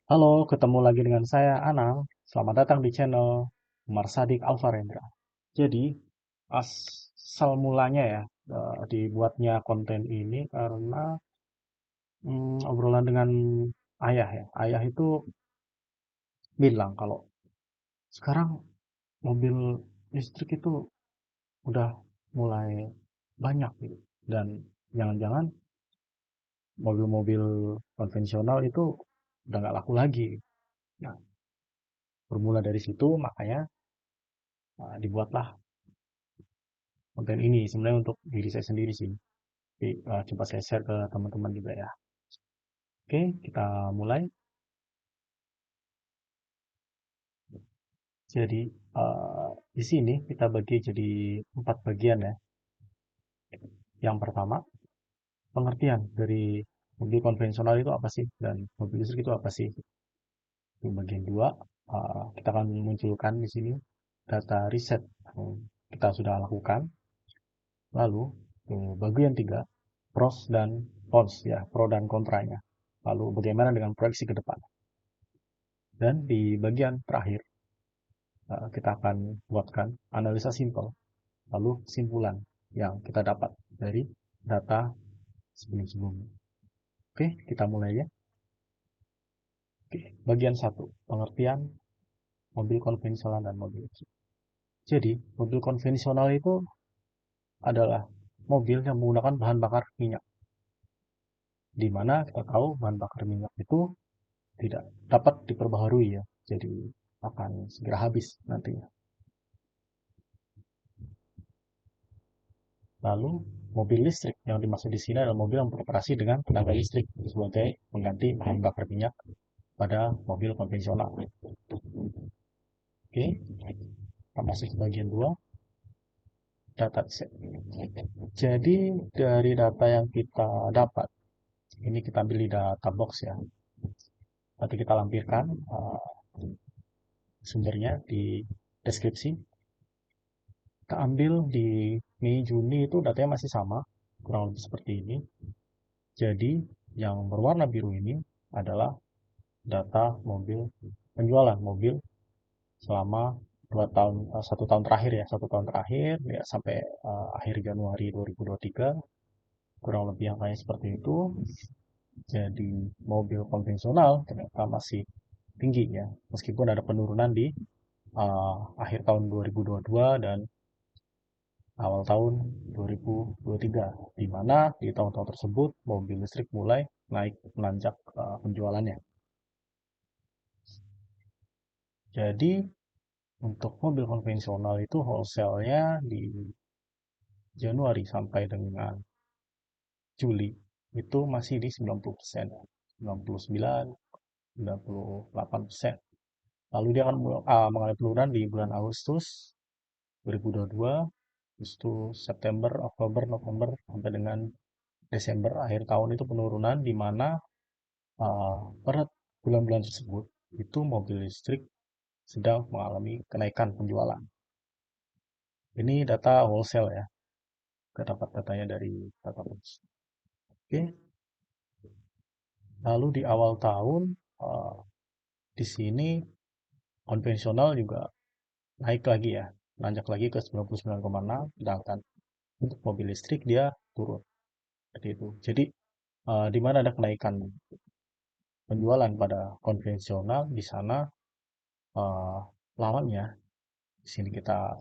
Halo, ketemu lagi dengan saya Anang. Selamat datang di channel Umar Sadik Alfarendra. Jadi, asal mulanya ya, dibuatnya konten ini karena obrolan dengan ayah ya. Ayah itu bilang kalau sekarang mobil listrik itu udah mulai banyak gitu. Dan jangan-jangan mobil-mobil konvensional itu udah nggak laku lagi. Nah, bermula dari situ makanya dibuatlah konten ini sebenarnya untuk diri saya sendiri sih. Tapi, coba saya share ke teman-teman juga ya. Oke, kita mulai. Jadi, di sini kita bagi jadi 4 bagian ya. Yang pertama, pengertian dari mobil konvensional itu apa sih dan mobil listrik itu apa sih. Di bagian 2, kita akan munculkan di sini data riset yang kita sudah lakukan. Lalu, bagian 3, pros dan cons ya, pro dan kontranya. Lalu bagaimana dengan proyeksi ke depan. Dan di bagian terakhir, kita akan buatkan analisa simpel, lalu kesimpulan yang kita dapat dari data sebelum-sebelumnya. Oke, kita mulai ya. Oke, bagian satu, pengertian mobil konvensional dan mobil listrik. Jadi, mobil konvensional itu adalah mobil yang menggunakan bahan bakar minyak, di mana kita tahu bahan bakar minyak itu tidak dapat diperbaharui ya, jadi akan segera habis nantinya. Lalu, mobil listrik yang dimaksud di sini adalah mobil yang beroperasi dengan tenaga listrik sebagai pengganti bahan bakar minyak pada mobil konvensional. Oke, kita masuk ke bagian 2, data set. Jadi dari data yang kita dapat, ini kita ambil di data box ya. Nanti kita lampirkan sumbernya di deskripsi. Kita ambil di Mei Juni itu datanya masih sama, kurang lebih seperti ini. Jadi yang berwarna biru ini adalah data mobil penjualan mobil selama 2 tahun, 1 tahun terakhir ya, 1 tahun terakhir ya sampai akhir Januari 2023, kurang lebih angkanya seperti itu. Jadi mobil konvensional ternyata masih tinggi ya, meskipun ada penurunan di akhir tahun 2022 dan awal tahun 2023, di mana di tahun-tahun tersebut mobil listrik mulai naik menanjak penjualannya. Jadi untuk mobil konvensional itu wholesale-nya di Januari sampai dengan Juli itu masih di 90%, 99, 98%. Lalu dia akan mengalami penurunan di bulan Agustus 2022, Agustus, September, Oktober, November, sampai dengan Desember akhir tahun itu penurunan, di mana pada bulan-bulan tersebut itu mobil listrik sedang mengalami kenaikan penjualan. Ini data wholesale ya, kita dapat datanya dari Databox. Oke, lalu di awal tahun eh, di sini konvensional juga naik lagi ya, nanjak lagi ke 99,6, sedangkan untuk mobil listrik dia turun seperti itu. Jadi di mana ada kenaikan penjualan pada konvensional, di sana eh, lawannya di sini kita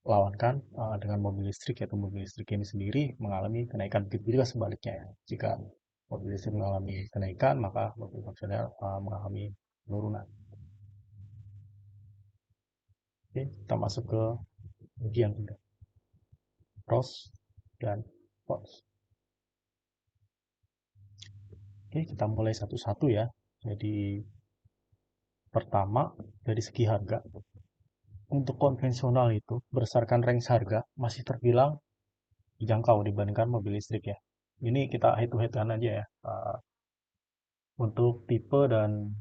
lawankan dengan mobil listrik, yaitu mobil listrik ini sendiri mengalami kenaikan. Begitu juga sebaliknya ya. Jika mobil listrik mengalami kenaikan, maka mobil konvensional mengalami penurunan. Oke, kita masuk ke bagian kedua, pros dan cons. Oke, kita mulai satu-satu ya. Jadi pertama dari segi harga. Untuk konvensional itu berdasarkan range harga masih terbilang dijangkau dibandingkan mobil listrik ya. Ini kita head to head aja ya. Untuk tipe dan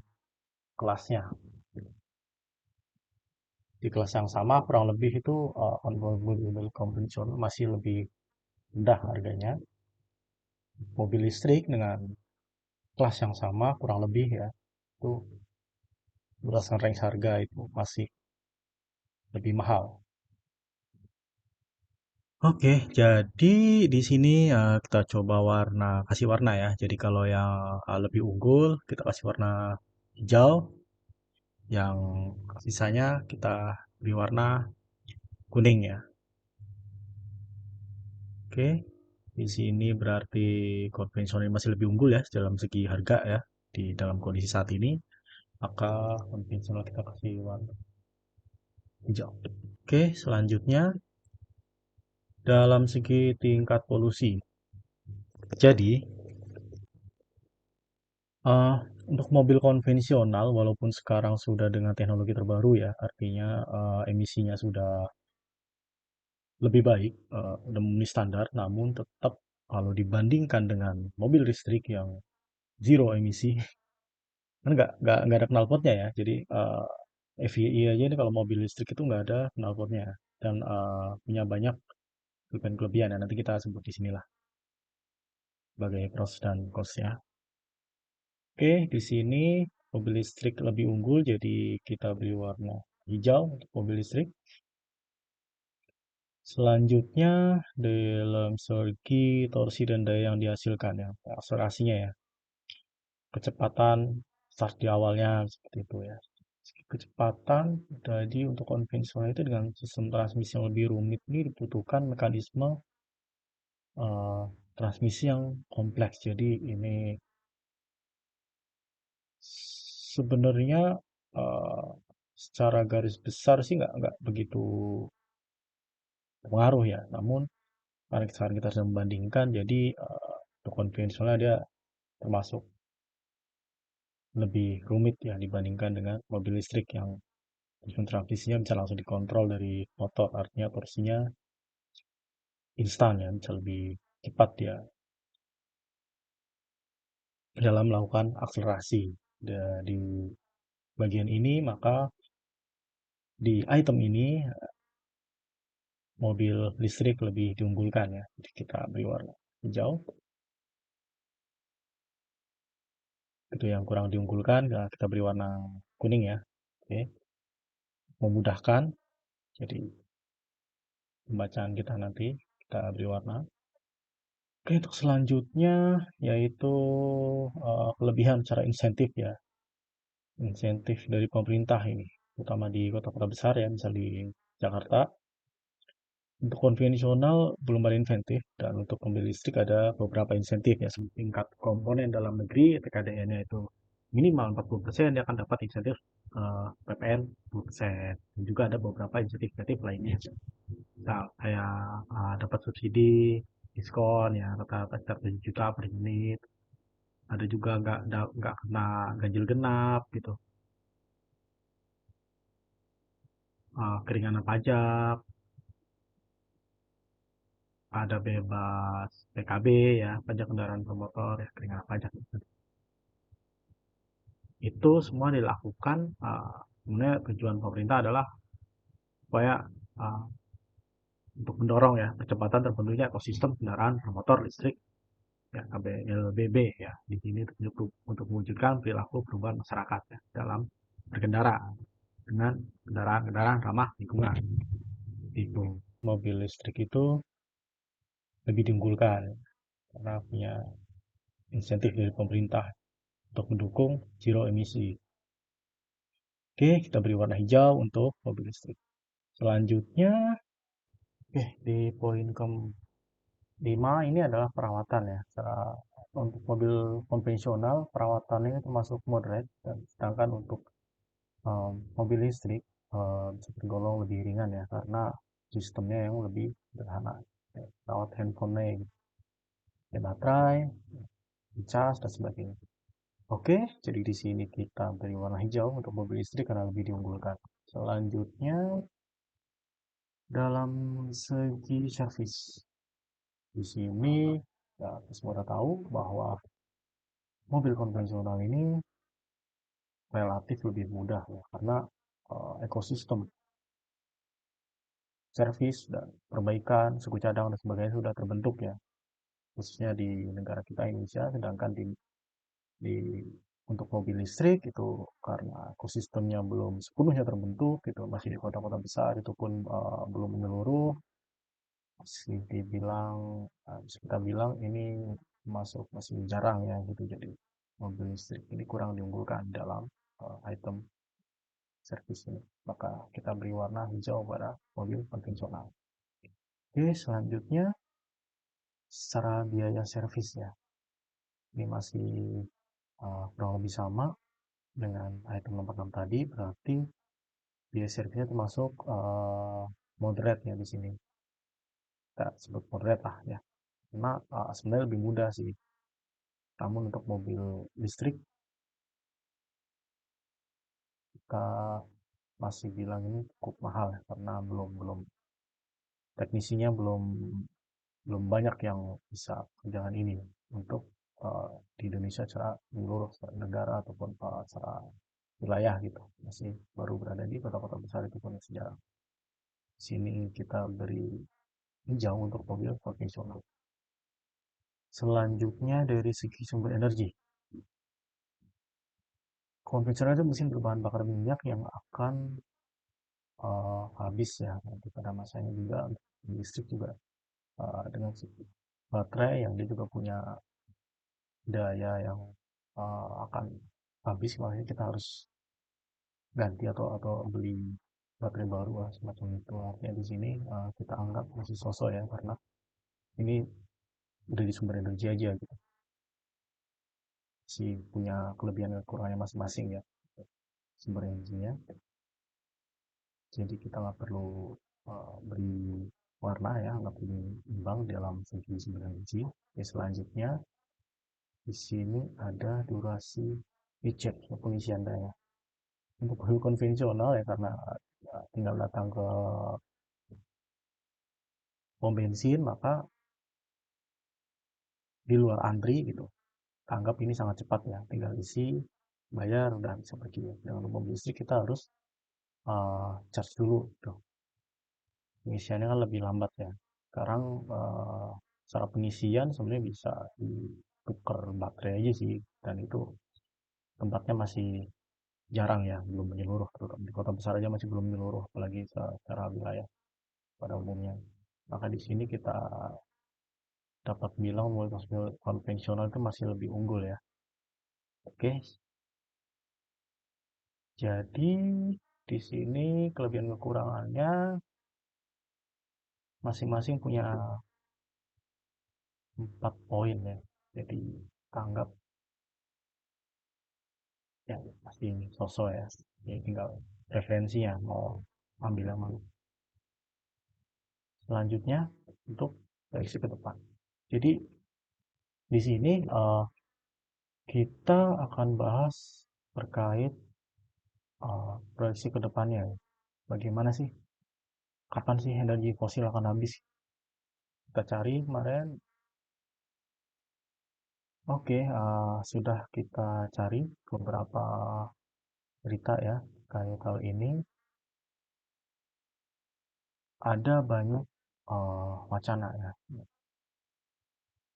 kelasnya. Di kelas yang sama kurang lebih itu mobil konvensional masih lebih rendah harganya. Mobil listrik dengan kelas yang sama kurang lebih ya, itu berdasarkan range harga itu masih lebih mahal. Oke, jadi di sini kita coba kasih warna ya. Jadi kalau yang lebih unggul kita kasih warna hijau, yang sisanya kita beri warna kuning ya. Oke, di sini berarti konvensional masih lebih unggul ya dalam segi harga ya di dalam kondisi saat ini. Maka konvensional kita kasih warna hijau. Oke, selanjutnya dalam segi tingkat polusi. Jadi, eh, untuk mobil konvensional, walaupun sekarang sudah dengan teknologi terbaru ya, artinya emisinya sudah lebih baik, udah memenuhi standar, namun tetap kalau dibandingkan dengan mobil listrik yang zero emisi, kan nggak ada knalpotnya ya. Jadi FYI aja ini kalau mobil listrik itu nggak ada knalpotnya dan punya banyak kelebihan ya. Nanti kita sebut di sinilah sebagai pros dan cons-nya. Oke, di sini mobil listrik lebih unggul, jadi kita beri warna hijau untuk mobil listrik. Selanjutnya, dalam segi torsi dan daya yang dihasilkan ya, akselerasinya ya, kecepatan start di awalnya seperti itu ya. Kecepatan jadi untuk konvensional itu dengan sistem transmisi yang lebih rumit ini dibutuhkan mekanisme eh, transmisi yang kompleks. Jadi ini sebenarnya eh, secara garis besar sih nggak begitu pengaruh ya. Namun karena sekarang kita sedang membandingkan, jadi untuk konvensional dia termasuk lebih rumit ya dibandingkan dengan mobil listrik yang sistem transmisinya bisa langsung dikontrol dari motor. Artinya torsinya instan ya, bisa lebih cepat ya dalam melakukan akselerasi. Di bagian ini maka di item ini mobil listrik lebih diunggulkan ya. Jadi kita beri warna hijau. Itu yang kurang diunggulkan, kita beri warna kuning ya. Oke, memudahkan. Jadi pembacaan kita nanti kita beri warna. Oke, untuk selanjutnya yaitu kelebihan secara insentif ya. Insentif dari pemerintah ini, terutama di kota-kota besar ya, misal di Jakarta. Untuk konvensional belum ada insentif dan untuk mobil listrik ada beberapa insentif ya. Tingkat komponen dalam negeri TKDN-nya itu minimal 40% dia akan dapat insentif PPN 10%. Dan juga ada beberapa insentif-insentif lainnya. Misal kayak dapat subsidi, diskon ya rata-rata sekitar 7 juta per unit. Ada juga nggak kena ganjil genap gitu. Keringanan pajak, ada bebas PKB ya, pajak kendaraan bermotor ya, keringanan pajak. Itu semua dilakukan sebenarnya tujuan pemerintah adalah supaya uh, untuk mendorong ya percepatan terbentuknya ekosistem kendaraan bermotor listrik ya KBLBB ya di sini untuk mewujudkan perilaku perubahan masyarakat ya dalam berkendara dengan kendaraan-kendaraan ramah lingkungan. Itu mobil listrik itu lebih diunggulkan karena punya insentif dari pemerintah untuk mendukung zero emisi. Oke, kita beri warna hijau untuk mobil listrik. Selanjutnya, di poin ke-5 ini adalah perawatan ya. Untuk mobil konvensional, perawatannya termasuk moderate, dan sedangkan untuk mobil listrik bisa tergolong lebih ringan ya, karena sistemnya yang lebih sederhana. Ya, rawat handphonenya, gitu. Ya, baterai, cas, dan sebagainya. Oke, jadi di sini kita beri warna hijau untuk mobil listrik karena lebih diunggulkan. Selanjutnya, dalam segi servis, di sini ya, kita semua sudah tahu bahwa mobil konvensional ini relatif lebih mudah ya, karena ekosistem servis dan perbaikan, suku cadang dan sebagainya sudah terbentuk ya, khususnya di negara kita Indonesia, sedangkan di di untuk mobil listrik itu karena ekosistemnya belum sepenuhnya terbentuk gitu, masih di kota-kota besar itu pun belum menyeluruh, masih dibilang bisa kita bilang ini masih jarang ya gitu, jadi mobil listrik ini kurang diunggulkan dalam item servis ini, maka kita beri warna hijau pada mobil konvensional. Oke, selanjutnya secara biaya servisnya ini masih kurang lebih sama dengan item nomor 6 tadi, berarti biaya servisnya termasuk moderate ya di sini. Kita sebut moderate lah ya. Karena sebenarnya lebih mudah sih. Namun untuk mobil listrik kita masih bilang ini cukup mahal ya, karena belum belum teknisinya belum belum banyak yang bisa kerjaan ini untuk di Indonesia secara menyeluruh secara negara ataupun secara wilayah gitu, masih baru berada di kota-kota besar itu pun sejarah. Sini kita beri hijau untuk mobil konvensional. Selanjutnya dari segi sumber energi, konvensional itu mesin berbahan bakar minyak yang akan habis ya nanti pada masanya juga. Listrik juga dengan baterai yang dia juga punya daya yang akan habis, makanya kita harus ganti atau beli baterai baru lah semacam itu. Artinya di sini kita anggap masih sosok ya, karena ini udah di sumber energi aja gitu, si punya kelebihan dan kekurangannya masing-masing ya sumber energinya. Jadi kita nggak perlu beri warna ya, nggak perlu imbang dalam segi sumber energi. Oke, selanjutnya di sini ada durasi recharge atau pengisian daya. Untuk mobil konvensional ya, karena tinggal datang ke pom bensin, maka di luar antri gitu. Anggap ini sangat cepat ya, tinggal isi, bayar, udah bisa pergi. Dengan mobil listrik kita harus charge dulu tuh. Pengisiannya kan lebih lambat ya. Sekarang secara pengisian sebenarnya bisa ditukar baterai aja sih, dan itu tempatnya masih jarang ya, belum menyeluruh. Di kota besar aja masih belum menyeluruh, apalagi secara wilayah pada umumnya. Maka di sini kita dapat bilang mobil konvensional itu masih lebih unggul ya. Oke, jadi di sini kelebihan kekurangannya masing-masing punya 4 poin ya. Jadi anggap ya pasti ini sosok ya. Jadi tinggal preferensinya mau ambil yang mana. Selanjutnya untuk proyeksi ke depan. Jadi di sini kita akan bahas terkait proyeksi ke depannya. Bagaimana sih? Kapan sih energi fosil akan habis? Kita cari kemarin. Oke, sudah kita cari beberapa berita ya kayak hal ini. Ada banyak wacana ya.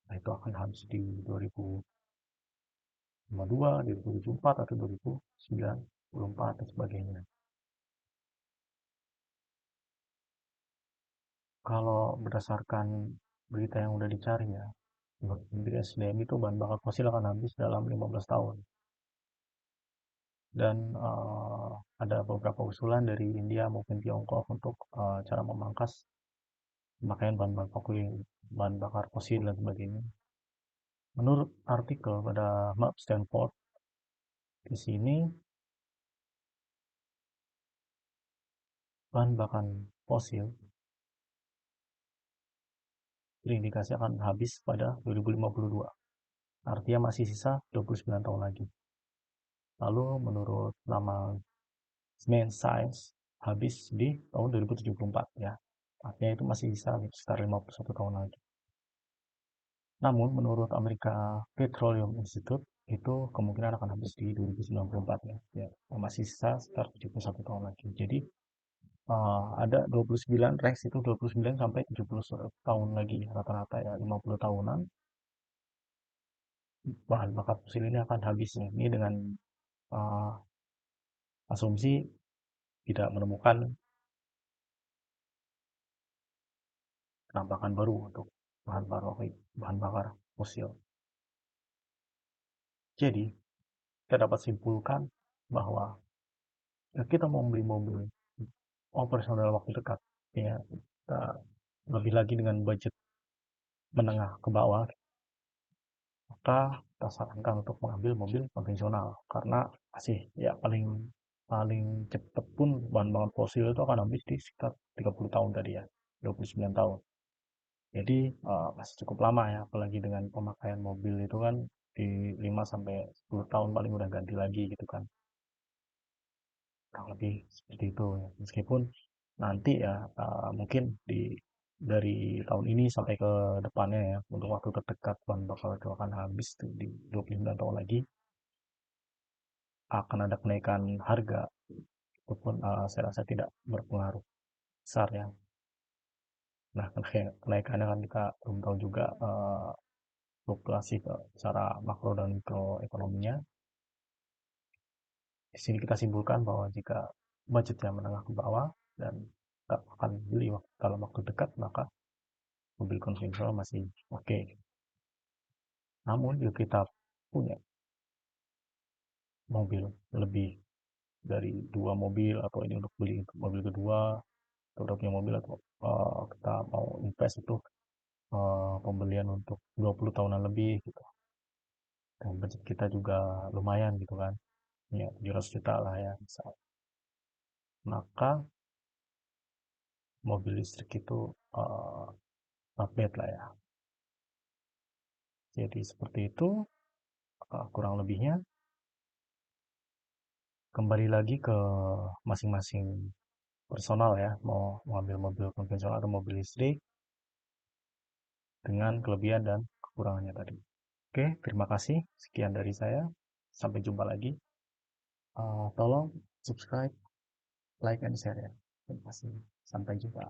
Nah, itu akan habis di 2052, 2074, atau 2094 dan sebagainya. Kalau berdasarkan berita yang udah dicari ya, menurut Menteri SDM itu bahan bakar fosil akan habis dalam 15 tahun. Dan ada beberapa usulan dari India maupun Tiongkok untuk cara memangkas pemakaian bahan bakar fosil dan sebagainya. Menurut artikel pada Map Stanford, di sini bahan bakar fosil terindikasi akan habis pada 2052. Artinya masih sisa 29 tahun lagi. Lalu menurut nama Main Science habis di tahun 2074 ya. Artinya itu masih sisa sekitar 51 tahun lagi. Namun menurut Amerika Petroleum Institute itu kemungkinan akan habis di 2094 ya. Ya, masih sisa sekitar 71 tahun lagi. Jadi ada 29 range itu 29 sampai 70 tahun lagi rata-rata ya, 50 tahunan. bahan bakar fosil ini akan habis nih. Ini dengan uh, asumsi tidak menemukan penambangan baru untuk bahan bakar fosil. Jadi, kita dapat simpulkan bahwa jika kita mau beli mobil operasional dalam waktu dekat, ya, kita lebih lagi dengan budget menengah ke bawah, maka kita sarankan untuk mengambil mobil konvensional karena masih ya paling paling cepat pun bahan bakar fosil itu akan habis di sekitar 30 tahun tadi ya, 29 tahun. Jadi masih cukup lama ya, apalagi dengan pemakaian mobil itu kan di 5 sampai 10 tahun paling udah ganti lagi gitu kan. Kurang lebih seperti itu ya. Meskipun nanti ya mungkin dari tahun ini sampai ke depannya ya, untuk waktu terdekat bahan bakar itu akan habis tuh di 29 tahun lagi, akan ada kenaikan harga, walaupun saya rasa tidak berpengaruh besar ya. Nah, kenaikannya kan kita belum tahu juga fluktuasi secara makro dan mikroekonominya. Di sini kita simpulkan bahwa jika budgetnya menengah ke bawah dan tak akan beli dalam waktu dekat, maka mobil konvensional masih oke. Namun jika kita punya mobil lebih dari dua mobil atau ini untuk beli untuk mobil kedua atau udah punya mobil atau kita mau invest itu pembelian untuk 20 tahunan lebih gitu. Dan budget kita juga lumayan gitu kan. Ya, 700 juta lah ya misal. Maka mobil listrik itu not bad lah ya. Jadi seperti itu kurang lebihnya. Kembali lagi ke masing-masing personal ya, mau mengambil mobil konvensional atau mobil listrik dengan kelebihan dan kekurangannya tadi. Oke, terima kasih. Sekian dari saya. Sampai jumpa lagi. Tolong subscribe, like, and share ya. Terima kasih. Sampai jumpa.